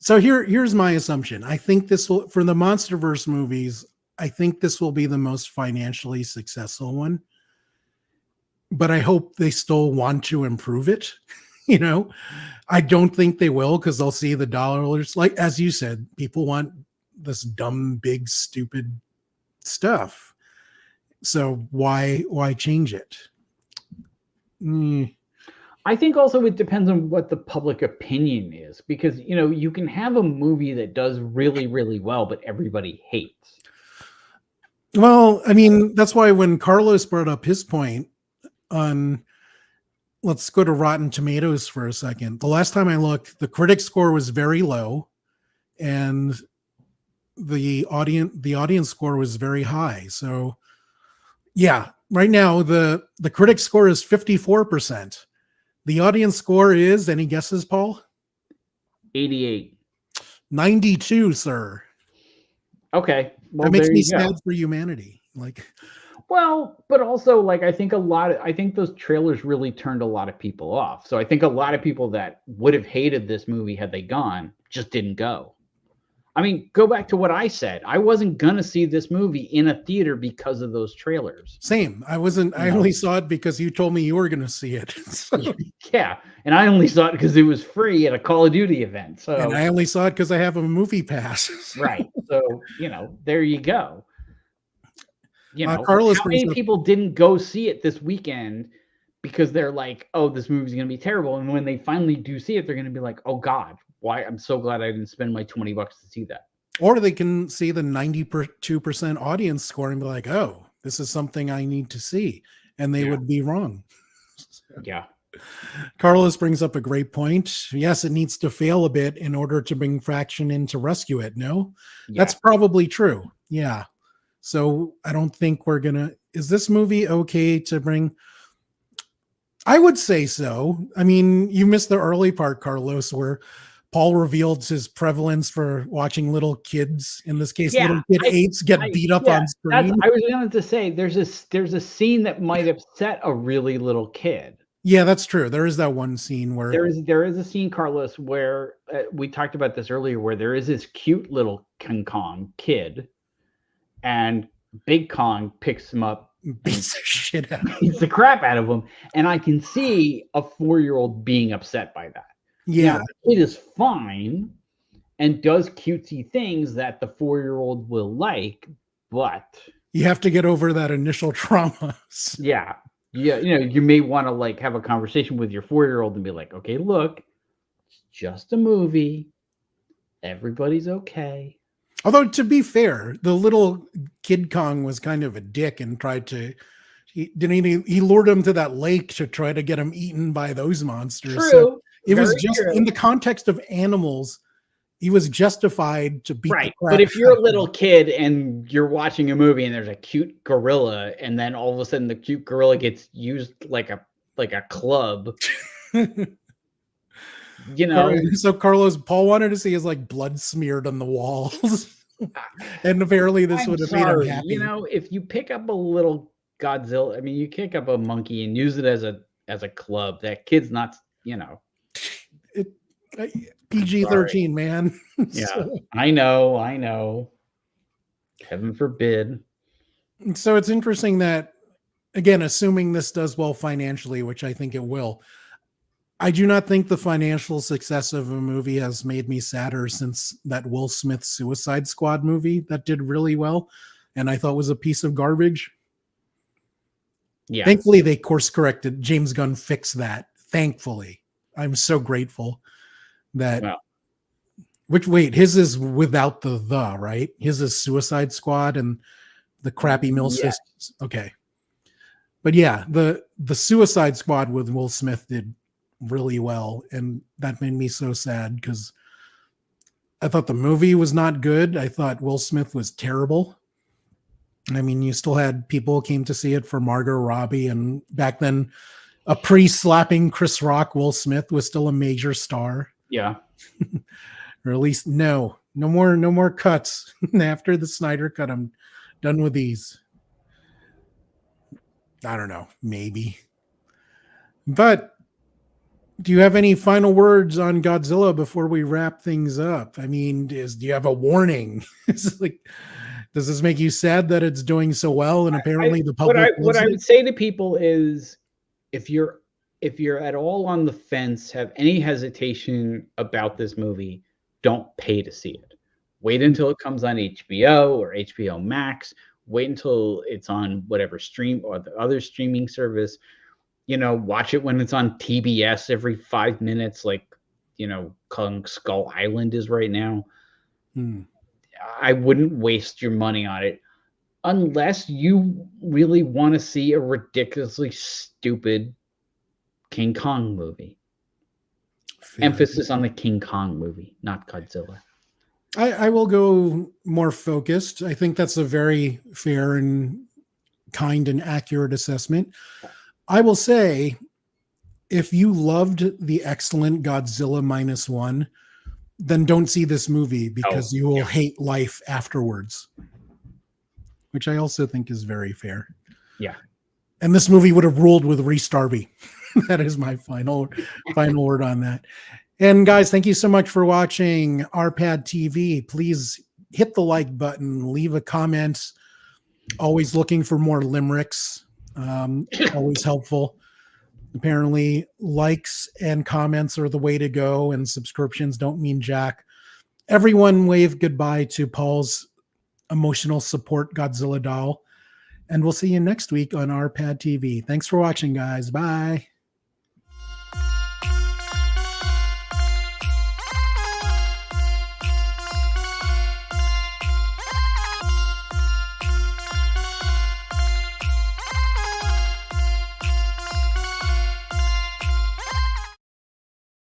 So here's my assumption. I think this will, for the MonsterVerse movies, I think this will be the most financially successful one. But I hope they still want to improve it. I don't think they will because they'll see the dollars. Like, as you said, people want this dumb, big, stupid stuff. So why change it? I think also it depends on what the public opinion is, because you can have a movie that does really, really well, but everybody hates. Well, I mean, that's why when Carlos brought up his point on, let's go to Rotten Tomatoes for a second. The last time I looked, the critic score was very low, and the audience score was very high. So, yeah, right now the critic score is 54%. The audience score is, any guesses, Paul? 88. 92, sir. Okay. Well, that makes me sad for humanity. Well, but also, like, I think those trailers really turned a lot of people off. So I think a lot of people that would have hated this movie had they gone just didn't go. I mean, go back to what I said. I wasn't gonna see this movie in a theater because of those trailers. Same. I wasn't. I only saw it because you told me you were going to see it. So, yeah, and I only saw it because it was free at a Call of Duty event. So, and I only saw it because I have a movie pass. right. So, there you go. Carlos, how many people didn't go see it this weekend because they're like, "Oh, this movie's going to be terrible," and when they finally do see it, they're going to be like, "Oh God, why? I'm so glad I didn't spend my $20 to see that." Or they can see the 92% audience score and be like, "Oh, this is something I need to see," and they would be wrong. Yeah. Carlos brings up a great point. Yes, it needs to fail a bit in order to bring Fraction in to rescue it. No, that's probably true. Yeah. So I don't think we're going to, is this movie okay to bring? I would say so. I mean, you missed the early part, Carlos, where Paul revealed his prevalence for watching little kids, in this case, little kid apes get beat up on screen. I was going to say, there's a scene that might upset a really little kid. Yeah, that's true. There is that one scene where there is a scene, Carlos, where we talked about this earlier, where there is this cute little King Kong kid, and Big Kong picks him up, beats the shit out, beats the crap out of him, and I can see a 4-year-old being upset by that. Yeah, it is fine and does cutesy things that the 4-year-old will like, but you have to get over that initial trauma. Yeah, you may want to like have a conversation with your 4-year-old and be like, okay, look, it's just a movie. Everybody's okay. Although, to be fair, the little Kid Kong was kind of a dick and tried to, he lured him to that lake to try to get him eaten by those monsters. True. So it was just true. In the context of animals, he was justified to beat the crap. But if you're a little kid and you're watching a movie and there's a cute gorilla, and then all of a sudden the cute gorilla gets used like a club, So Carlos, Paul wanted to see his like blood smeared on the walls, and apparently this would have made him happy. If you pick up a little Godzilla, I mean, you pick up a monkey and use it as a club. That kid's not, PG-13, man. Yeah, so. I know. Heaven forbid. So it's interesting that, again, assuming this does well financially, which I think it will, I do not think the financial success of a movie has made me sadder since that Will Smith Suicide Squad movie that did really well and I thought was a piece of garbage. Yeah. Thankfully, they course corrected. James Gunn fixed that. Thankfully. I'm so grateful that. Wow. His is without the right? His is Suicide Squad and the crappy mill systems. Okay. But yeah, the Suicide Squad with Will Smith did really well, and that made me so sad because I thought the movie was not good. I thought Will Smith was terrible. I mean, you still had people came to see it for Margot Robbie, and back then a pre-slapping Chris Rock, Will Smith was still a major star. Yeah. Or at least no more cuts. After the Snyder cut, I'm done with these. I don't know, maybe. But do you have any final words on Godzilla before we wrap things up? I mean, do you have a warning? Does this make you sad that it's doing so well? And apparently the public. What I would say to people is, if you're at all on the fence, have any hesitation about this movie, don't pay to see it. Wait until it comes on HBO or HBO Max. Wait until it's on whatever stream or the other streaming service. Watch it when it's on TBS every 5 minutes, like, Kong Skull Island is right now. I wouldn't waste your money on it unless you really want to see a ridiculously stupid King Kong movie. Fair. Emphasis on the King Kong movie, not Godzilla. I will go more focused. I think that's a very fair and kind and accurate assessment. I will say, if you loved the excellent Godzilla Minus One, then don't see this movie because you will hate life afterwards, which I also think is very fair. Yeah. And this movie would have ruled with Rhys Darby. That is my final word on that. And guys, thank you so much for watching RPadTV. Please hit the like button, leave a comment. Always looking for more limericks. Always helpful. Apparently, likes and comments are the way to go, and subscriptions don't mean jack. Everyone wave goodbye to Paul's emotional support Godzilla doll. And we'll see you next week on RPadTV. Thanks for watching, guys. Bye.